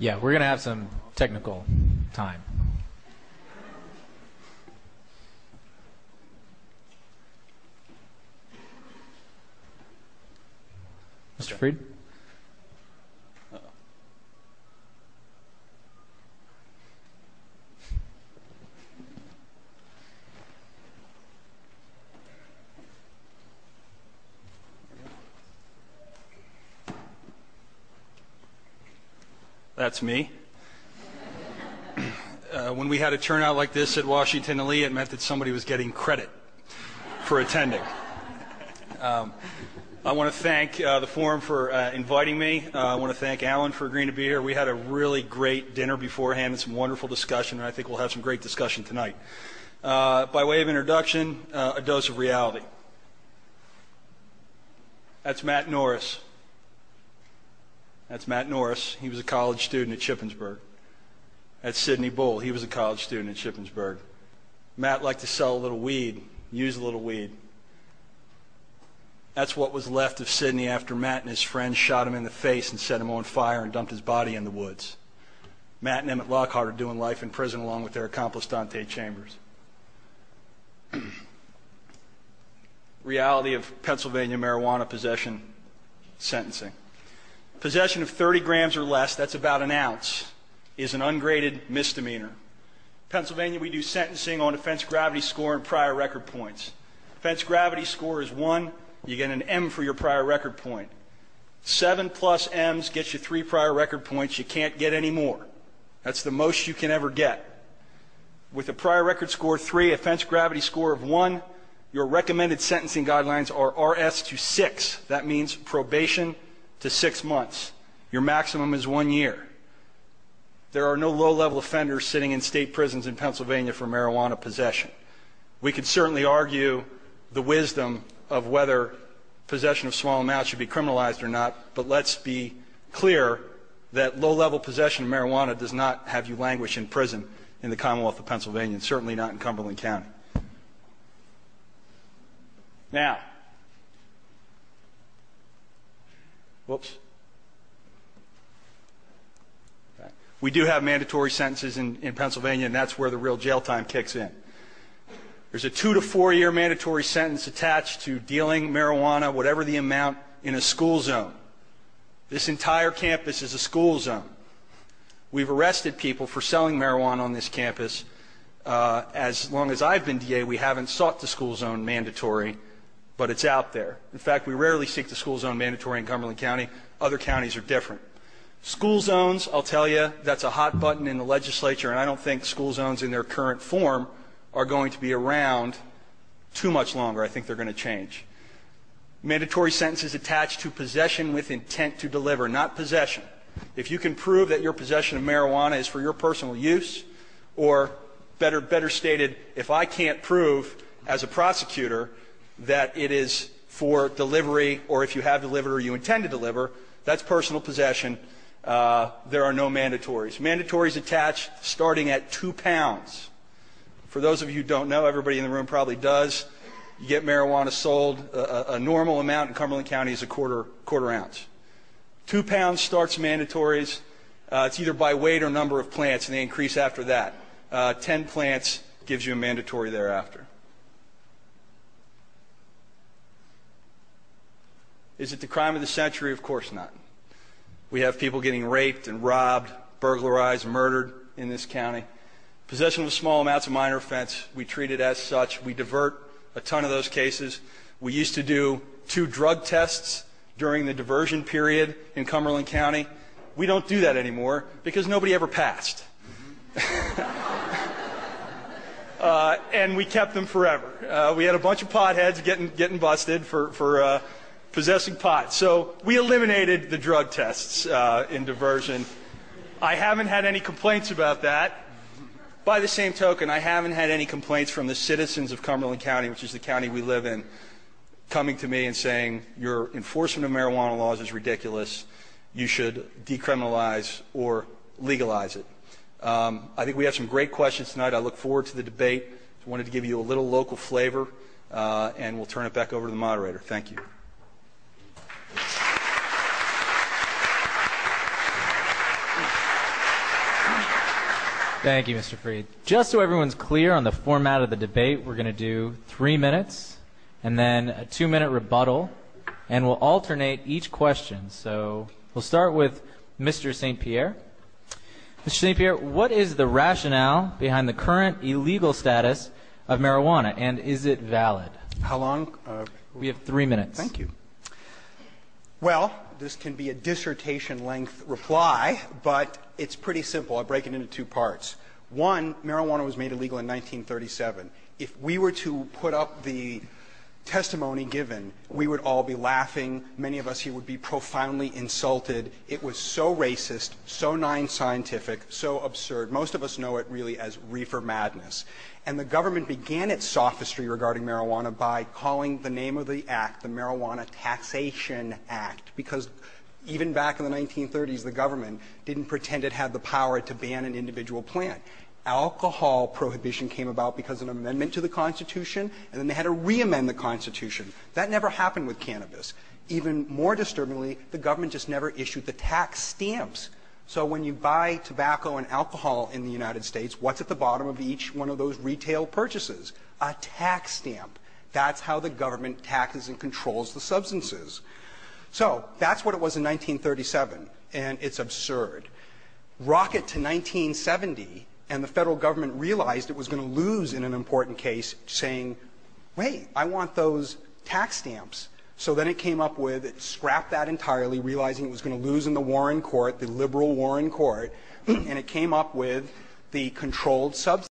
Yeah, we're going to have some technical time. Mr. Freed? That's me. When we had a turnout like this at Washington Lee, it meant that somebody was getting credit for attending. I want to thank the forum for inviting me. I want to thank Alan for agreeing to be here. We had a really great dinner beforehand and some wonderful discussion, and I think we'll have some great discussion tonight. By way of introduction, a dose of reality. That's Matt Norris. That's Matt Norris. He was a college student at Shippensburg. That's Sidney Bull. He was a college student at Shippensburg. Matt liked to sell a little weed, use a little weed. That's what was left of Sidney after Matt and his friends shot him in the face and set him on fire and dumped his body in the woods. Matt and Emmett Lockhart are doing life in prison along with their accomplice Dante Chambers. Reality of Pennsylvania marijuana possession sentencing. Possession of 30 grams or less, that's about an ounce, is an ungraded misdemeanor. Pennsylvania, we do sentencing on offense gravity score and prior record points. Offense gravity score is 1. You get an M for your prior record point. 7 plus M's gets you 3 prior record points. You can't get any more. That's the most you can ever get. With a prior record score 3, offense gravity score of 1, your recommended sentencing guidelines are RS to 6. That means probation to 6 months. Your maximum is 1 year. There are no low-level offenders sitting in state prisons in Pennsylvania for marijuana possession. We could certainly argue the wisdom of whether possession of small amounts should be criminalized or not, but let's be clear that low-level possession of marijuana does not have you languish in prison in the Commonwealth of Pennsylvania, and certainly not in Cumberland County. Now, whoops. We do have mandatory sentences in Pennsylvania, and that's where the real jail time kicks in. There's a 2 to 4 year mandatory sentence attached to dealing marijuana, whatever the amount, in a school zone. This entire campus is a school zone. We've arrested people for selling marijuana on this campus. As long as I've been DA, we haven't sought the school zone mandatory, but it's out there. In fact, we rarely seek the school zone mandatory in Cumberland County. Other counties are different. School zones, I'll tell you, that's a hot button in the legislature, and I don't think school zones in their current form are going to be around too much longer. I think they're going to change. Mandatory sentences attached to possession with intent to deliver, not possession. If you can prove that your possession of marijuana is for your personal use, or better stated, if I can't prove as a prosecutor that it is for delivery, or if you have delivered or you intend to deliver, that's personal possession. There are no mandatories. Mandatories attached starting at 2 pounds. For those of you who don't know, everybody in the room probably does. You get marijuana sold, a normal amount in Cumberland County is a quarter ounce. 2 pounds starts mandatories. It's either by weight or number of plants, and they increase after that. 10 plants gives you a mandatory thereafter. Is it the crime of the century? Of course not. We have people getting raped and robbed, burglarized, murdered in this county. Possession of small amounts of minor offense, we treat it as such. We divert a ton of those cases. We used to do 2 drug tests during the diversion period in Cumberland County. We don't do that anymore because nobody ever passed. And we kept them forever. We had a bunch of potheads getting busted for possessing pot. So we eliminated the drug tests in diversion. I haven't had any complaints about that. By the same token, I haven't had any complaints from the citizens of Cumberland County, which is the county we live in, coming to me and saying, your enforcement of marijuana laws is ridiculous. You should decriminalize or legalize it. I think we have some great questions tonight. I look forward to the debate. I wanted to give you a little local flavor, and we'll turn it back over to the moderator. Thank you. Thank you, Mr. Freed. Just so everyone's clear on the format of the debate, we're going to do 3 minutes and then a 2-minute rebuttal, and we'll alternate each question. So we'll start with Mr. St. Pierre. Mr. St. Pierre, what is the rationale behind the current illegal status of marijuana, and is it valid? How long? We have 3 minutes. Thank you. Well, this can be a dissertation-length reply, but it's pretty simple. I'll break it into 2 parts. One, marijuana was made illegal in 1937. If we were to put up the testimony given, we would all be laughing. Many of us here would be profoundly insulted. It was so racist, so non-scientific, so absurd. Most of us know it really as Reefer Madness. And the government began its sophistry regarding marijuana by calling the name of the act the Marijuana Taxation Act, because even back in the 1930s, the government didn't pretend it had the power to ban an individual plant. Alcohol prohibition came about because of an amendment to the Constitution, and then they had to re-amend the Constitution. That never happened with cannabis. Even more disturbingly, the government just never issued the tax stamps. So when you buy tobacco and alcohol in the United States, what's at the bottom of each one of those retail purchases? A tax stamp. That's how the government taxes and controls the substances. So that's what it was in 1937, and it's absurd. Rocket to 1970, and the federal government realized it was going to lose in an important case, saying, wait, I want those tax stamps. So then it came up with, it scrapped that entirely, realizing it was going to lose in the Warren Court, the liberal Warren Court, and it came up with the Controlled Substances